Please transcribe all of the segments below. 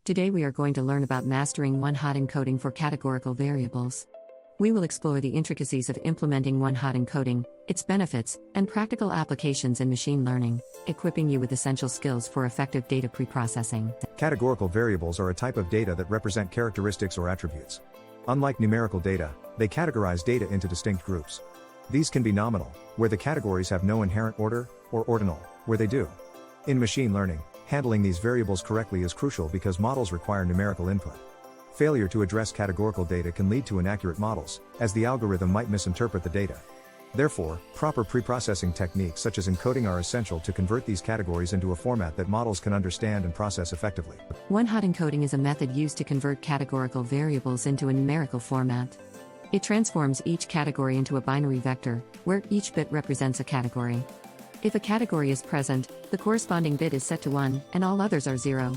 Today we are going to learn about mastering one-hot encoding for categorical variables. We will explore the intricacies of implementing one-hot encoding, its benefits, and practical applications in machine learning, equipping you with essential skills for effective data preprocessing. Categorical variables are a type of data that represent characteristics or attributes. Unlike numerical data, they categorize data into distinct groups. These can be nominal, where the categories have no inherent order, or ordinal, where they do. In machine learning, handling these variables correctly is crucial because models require numerical input. Failure to address categorical data can lead to inaccurate models, as the algorithm might misinterpret the data. Therefore, proper preprocessing techniques such as encoding are essential to convert these categories into a format that models can understand and process effectively. One-hot encoding is a method used to convert categorical variables into a numerical format. It transforms each category into a binary vector, where each bit represents a category. If a category is present, the corresponding bit is set to 1, and all others are 0.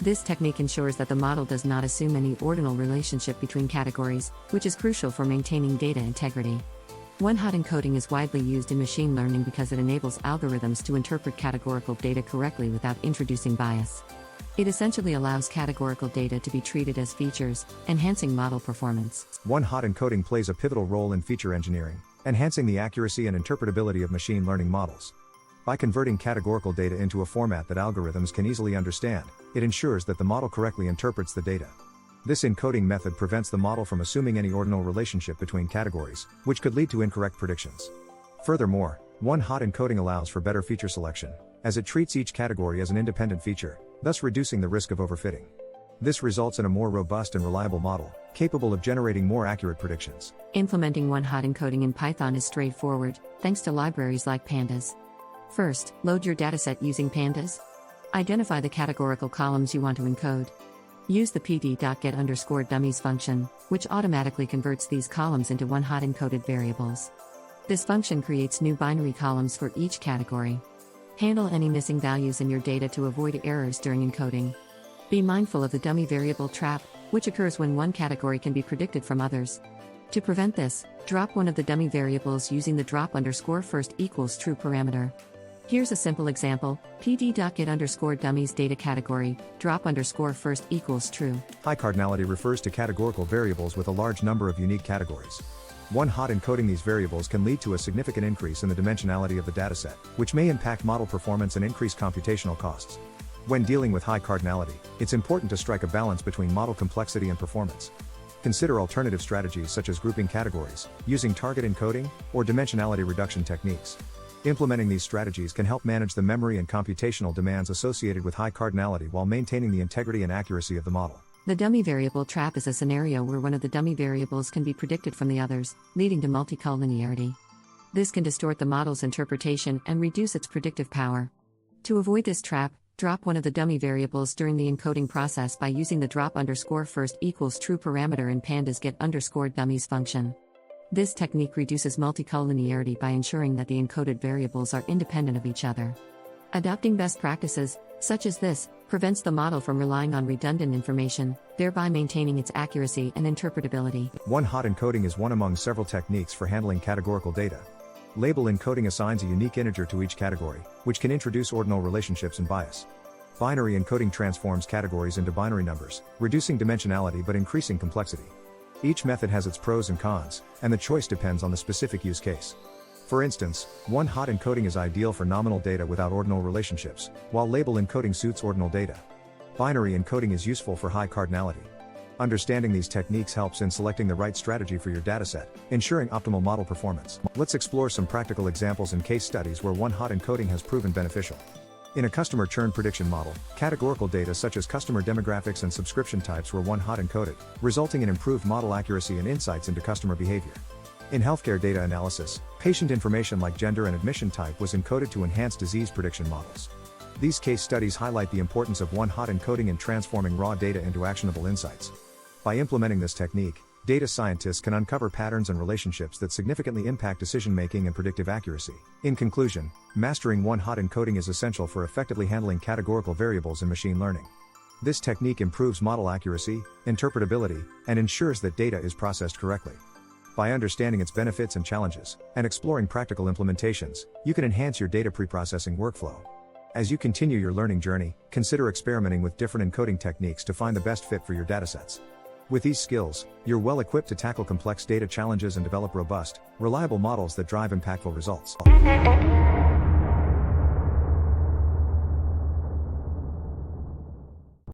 This technique ensures that the model does not assume any ordinal relationship between categories, which is crucial for maintaining data integrity. One-hot encoding is widely used in machine learning because it enables algorithms to interpret categorical data correctly without introducing bias. It essentially allows categorical data to be treated as features, enhancing model performance. One-hot encoding plays a pivotal role in feature engineering, enhancing the accuracy and interpretability of machine learning models. By converting categorical data into a format that algorithms can easily understand, it ensures that the model correctly interprets the data. This encoding method prevents the model from assuming any ordinal relationship between categories, which could lead to incorrect predictions. Furthermore, one-hot encoding allows for better feature selection, as it treats each category as an independent feature, thus reducing the risk of overfitting. This results in a more robust and reliable model, capable of generating more accurate predictions. Implementing one-hot encoding in Python is straightforward, thanks to libraries like pandas. First, load your dataset using pandas. Identify the categorical columns you want to encode. Use the pd.get_dummies function, which automatically converts these columns into one-hot encoded variables. This function creates new binary columns for each category. Handle any missing values in your data to avoid errors during encoding. Be mindful of the dummy variable trap, which occurs when one category can be predicted from others. To prevent this, drop one of the dummy variables using the drop_first equals true parameter. Here's a simple example: pd.get_dummies data category, drop_first equals true. High cardinality refers to categorical variables with a large number of unique categories. One-hot encoding these variables can lead to a significant increase in the dimensionality of the dataset, which may impact model performance and increase computational costs. When dealing with high cardinality, it's important to strike a balance between model complexity and performance. Consider alternative strategies such as grouping categories, using target encoding, or dimensionality reduction techniques. Implementing these strategies can help manage the memory and computational demands associated with high cardinality while maintaining the integrity and accuracy of the model. The dummy variable trap is a scenario where one of the dummy variables can be predicted from the others, leading to multicollinearity. This can distort the model's interpretation and reduce its predictive power. To avoid this trap, drop one of the dummy variables during the encoding process by using the drop_first equals true parameter in pandas get_dummies function. This technique reduces multicollinearity by ensuring that the encoded variables are independent of each other. Adopting best practices, such as this, prevents the model from relying on redundant information, thereby maintaining its accuracy and interpretability. One-hot encoding is one among several techniques for handling categorical data. Label encoding assigns a unique integer to each category, which can introduce ordinal relationships and bias. Binary encoding transforms categories into binary numbers, reducing dimensionality but increasing complexity. Each method has its pros and cons, and the choice depends on the specific use case. For instance, one-hot encoding is ideal for nominal data without ordinal relationships, while label encoding suits ordinal data. Binary encoding is useful for high cardinality. Understanding these techniques helps in selecting the right strategy for your dataset, ensuring optimal model performance. Let's explore some practical examples and case studies where one-hot encoding has proven beneficial. In a customer churn prediction model, categorical data such as customer demographics and subscription types were one-hot encoded, resulting in improved model accuracy and insights into customer behavior. In healthcare data analysis, patient information like gender and admission type was encoded to enhance disease prediction models. These case studies highlight the importance of one-hot encoding in transforming raw data into actionable insights. By implementing this technique, data scientists can uncover patterns and relationships that significantly impact decision-making and predictive accuracy. In conclusion, mastering one-hot encoding is essential for effectively handling categorical variables in machine learning. This technique improves model accuracy, interpretability, and ensures that data is processed correctly. By understanding its benefits and challenges, and exploring practical implementations, you can enhance your data preprocessing workflow. As you continue your learning journey, consider experimenting with different encoding techniques to find the best fit for your datasets. With these skills, you're well equipped to tackle complex data challenges and develop robust, reliable models that drive impactful results.